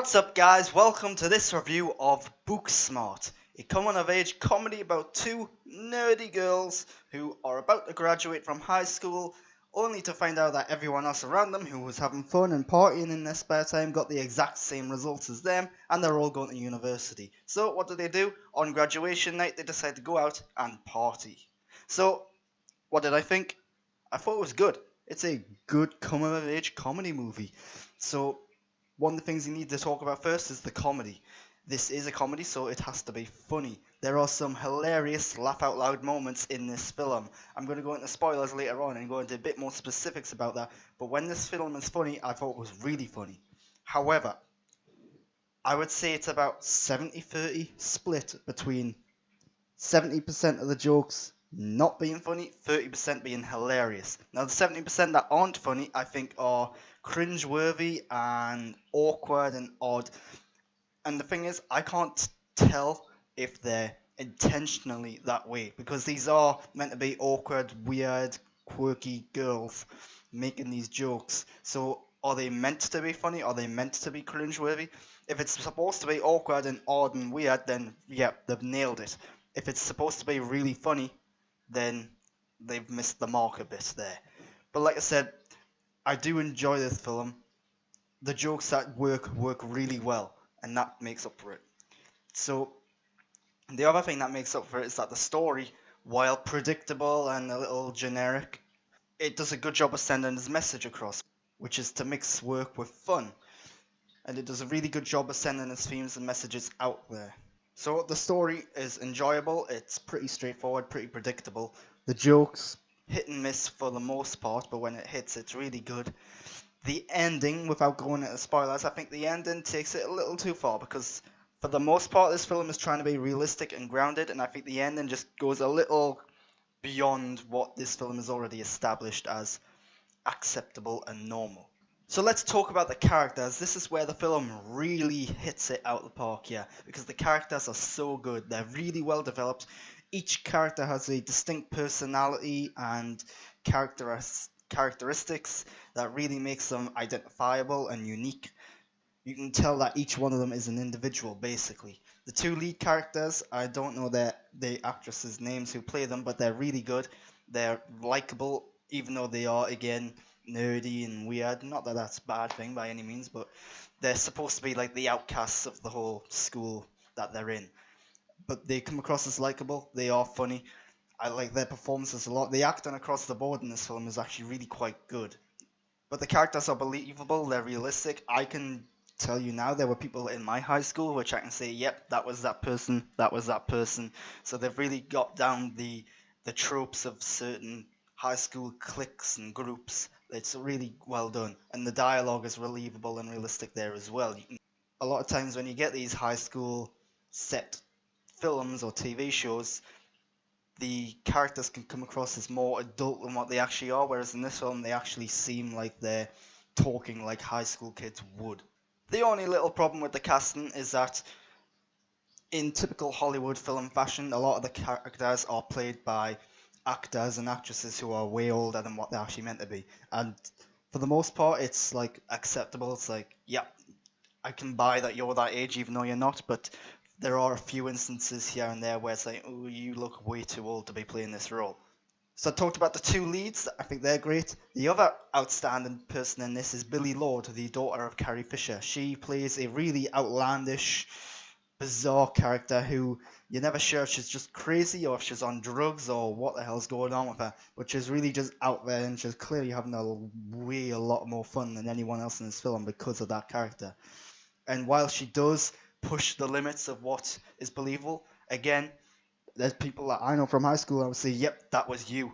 What's up, guys? Welcome to this review of Booksmart, a coming-of-age comedy about two nerdy girls who are about to graduate from high school, only to find out that everyone else around them who was having fun and partying in their spare time got the exact same results as them, and they're all going to university. So what do? On graduation night, they decide to go out and party. So, what did I think? I thought it was good. It's a good coming-of-age comedy movie. So, one of the things you need to talk about first is the comedy. This is a comedy, so it has to be funny. There are some hilarious laugh out loud moments in this film. I'm going to go into spoilers later on and go into a bit more specifics about that, but when this film is funny, I thought it was really funny. However, I would say it's about 70-30 split between 70% of the jokes not being funny, 30% being hilarious. Now, the 70% that aren't funny, I think, are cringe-worthy and awkward and odd. And the thing is, I can't tell if they're intentionally that way, because these are meant to be awkward, weird, quirky girls making these jokes. So, are they meant to be funny? Are they meant to be cringe-worthy? If it's supposed to be awkward and odd and weird, then yeah, they've nailed it. If it's supposed to be really funny, then they've missed the mark a bit there. But like I said, I do enjoy this film. The jokes that work really well, and that makes up for it. So the other thing that makes up for it is that the story, while predictable and a little generic, it does a good job of sending its message across, which is to mix work with fun. And it does a really good job of sending its themes and messages out there. So the story is enjoyable, it's pretty straightforward, pretty predictable. The jokes, hit and miss for the most part, but when it hits, it's really good. The ending, without going into spoilers, I think the ending takes it a little too far, because for the most part, this film is trying to be realistic and grounded, and I think the ending just goes a little beyond what this film has already established as acceptable and normal. So let's talk about the characters. This is where the film really hits it out the park, yeah, because the characters are so good. They're really well developed. Each character has a distinct personality and characteristics that really makes them identifiable and unique. You can tell that each one of them is an individual, basically. The two lead characters, I don't know the actresses' names who play them, but they're really good. They're likable, even though they are, again, nerdy and weird. Not that that's a bad thing by any means, but they're supposed to be like the outcasts of the whole school that they're in. But they come across as likable. They are funny. I like their performances a lot. The acting across the board in this film is actually really quite good. But the characters are believable. They're realistic. I can tell you now, there were people in my high school which I can say, yep, that was that person. That was that person. So they've really got down the tropes of certain high school cliques and groups. It's really well done, and the dialogue is believable and realistic there as well. A lot of times when you get these high school set films or TV shows, the characters can come across as more adult than what they actually are, whereas in this film they actually seem like they're talking like high school kids would. The only little problem with the casting is that in typical Hollywood film fashion, a lot of the characters are played by actors and actresses who are way older than what they're actually meant to be. And for the most part, it's like acceptable. It's like, yeah, I can buy that you're that age even though you're not, but there are a few instances here and there where it's like, oh, you look way too old to be playing this role. So I talked about the two leads. I think they're great. The other outstanding person in this is Billie Lourd, the daughter of Carrie Fisher. She plays a really outlandish, bizarre character who you're never sure if she's just crazy or if she's on drugs or what the hell's going on with her, but she's really just out there and she's clearly having a lot more fun than anyone else in this film because of that character. And while she does push the limits of what is believable, again, there's people that I know from high school I would say, yep, that was you.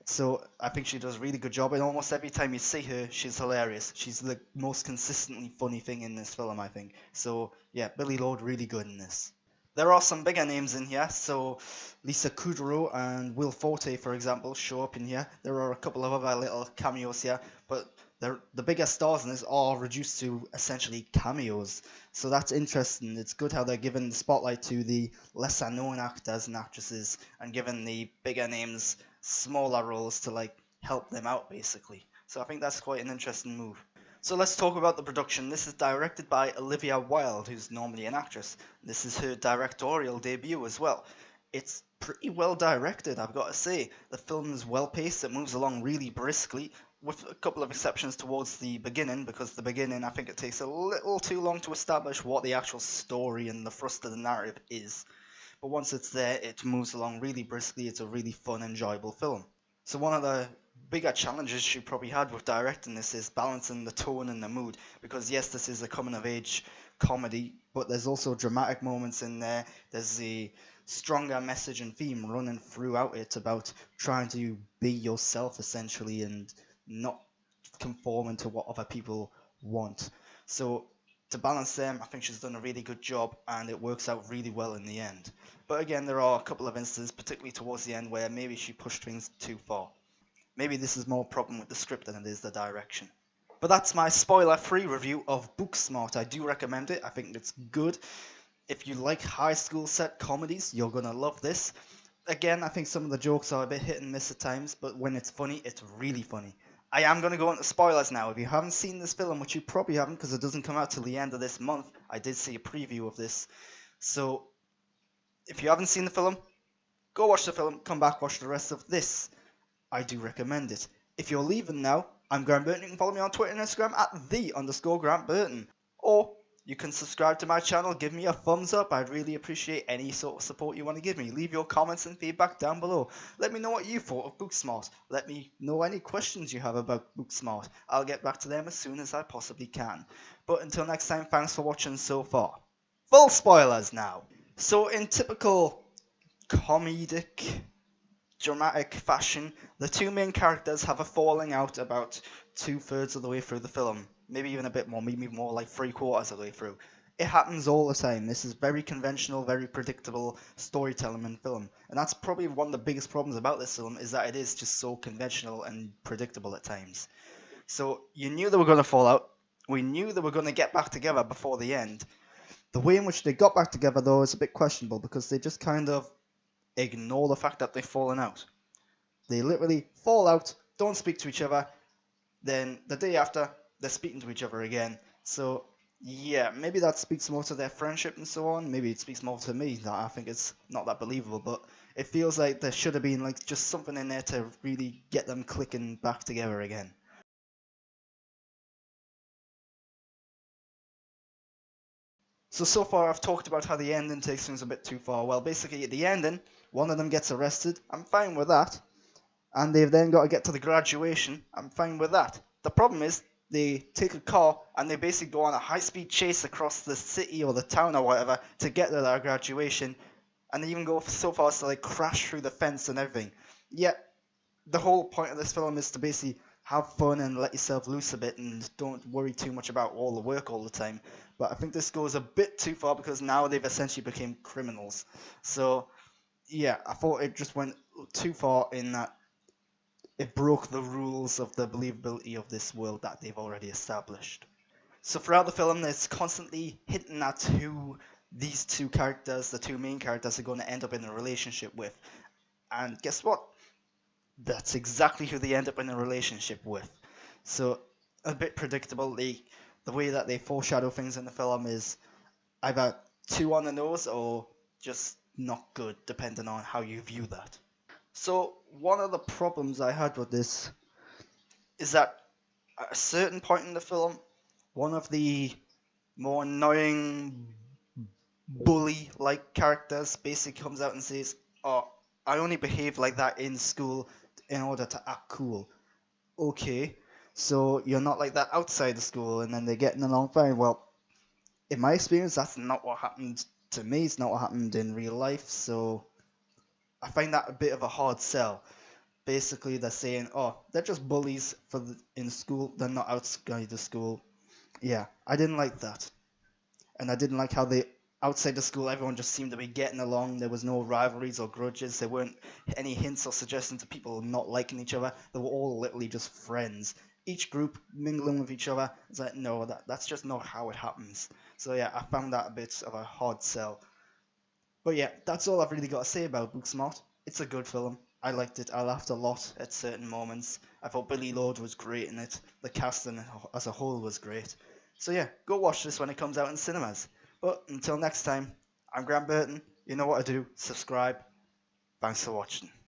So I think she does a really good job, and almost every time you see her, she's hilarious. She's the most consistently funny thing in this film, I think. So yeah, Billie Lourd really good in this. There are some bigger names in here, so Lisa Kudrow and Will Forte, for example, show up in here. There are a couple of other little cameos here, but the bigger stars in this are reduced to essentially cameos. So that's interesting. It's good how they're giving the spotlight to the lesser known actors and actresses and giving the bigger names smaller roles to like help them out basically. So I think that's quite an interesting move. So let's talk about the production. This is directed by Olivia Wilde, who's normally an actress. This is her directorial debut as well. It's pretty well directed, I've got to say. The film is well paced, it moves along really briskly, with a couple of exceptions towards the beginning, because the beginning I think it takes a little too long to establish what the actual story and the thrust of the narrative is. But once it's there, it moves along really briskly. It's a really fun, enjoyable film. So one of the bigger challenges she probably had with directing this is balancing the tone and the mood. Because yes, this is a coming of age comedy, but there's also dramatic moments in there. There's a stronger message and theme running throughout it about trying to be yourself essentially and not conforming to what other people want. So to balance them, I think she's done a really good job and it works out really well in the end. But again, there are a couple of instances, particularly towards the end, where maybe she pushed things too far. Maybe this is more a problem with the script than it is the direction. But that's my spoiler-free review of Booksmart. I do recommend it. I think it's good. If you like high school set comedies, you're gonna love this. Again, I think some of the jokes are a bit hit and miss at times, but when it's funny, it's really funny. I am going to go into spoilers now. If you haven't seen this film, which you probably haven't because it doesn't come out till the end of this month, I did see a preview of this. So, if you haven't seen the film, go watch the film, come back, watch the rest of this. I do recommend it. If you're leaving now, I'm Grant Burton. You can follow me on Twitter and Instagram at _Grant Burton. Or you can subscribe to my channel, give me a thumbs up. I'd really appreciate any sort of support you want to give me. Leave your comments and feedback down below. Let me know what you thought of Booksmart. Let me know any questions you have about Booksmart. I'll get back to them as soon as I possibly can. But until next time, thanks for watching so far. Full spoilers now. So in typical comedic, dramatic fashion, the two main characters have a falling out about 2/3 of the way through the film. Maybe even a bit more, maybe more like 3/4 of the way through. It happens all the time. This is very conventional, very predictable storytelling in film. And that's probably one of the biggest problems about this film, is that it is just so conventional and predictable at times. So you knew they were going to fall out. We knew they were going to get back together before the end. The way in which they got back together, though, is a bit questionable because they just kind of ignore the fact that they've fallen out. They literally fall out, don't speak to each other, then the day after, they're speaking to each other again. So, yeah, maybe that speaks more to their friendship and so on. Maybe it speaks more to me that I think it's not that believable, but it feels like there should have been like just something in there to really get them clicking back together again. So far I've talked about how the ending takes things a bit too far. Well, basically at the ending, one of them gets arrested. I'm fine with that. And they've then got to get to the graduation. I'm fine with that. The problem is they take a car and they basically go on a high-speed chase across the city or the town or whatever to get to their graduation, and they even go so far as to like crash through the fence and everything. Yet the whole point of this film is to basically have fun and let yourself loose a bit and don't worry too much about all the work all the time. But I think this goes a bit too far because now they've essentially become criminals. So yeah, I thought it just went too far in that it broke the rules of the believability of this world that they've already established. So throughout the film, it's constantly hinting at who these two characters, the two main characters, are going to end up in a relationship with. And guess what? That's exactly who they end up in a relationship with. So a bit predictable. The way that they foreshadow things in the film is either too on the nose or just not good, depending on how you view that. So one of the problems I had with this is that at a certain point in the film, one of the more annoying bully-like characters basically comes out and says, "Oh, I only behave like that in school in order to act cool." Okay, so you're not like that outside the school, and then they're getting along fine. Well, in my experience, that's not what happened to me. It's not what happened in real life, so I find that a bit of a hard sell. Basically, they're saying, "Oh, they're just bullies in school. They're not outside the school." Yeah, I didn't like that, and I didn't like how they outside the school everyone just seemed to be getting along. There was no rivalries or grudges. There weren't any hints or suggestions of people not liking each other. They were all literally just friends. Each group mingling with each other. It's like, no, that's just not how it happens. So yeah, I found that a bit of a hard sell. But yeah, that's all I've really got to say about Booksmart. It's a good film. I liked it. I laughed a lot at certain moments. I thought Billy Lord was great in it. The casting as a whole was great. So yeah, go watch this when it comes out in cinemas. But until next time, I'm Grant Burton. You know what to do. Subscribe. Thanks for watching.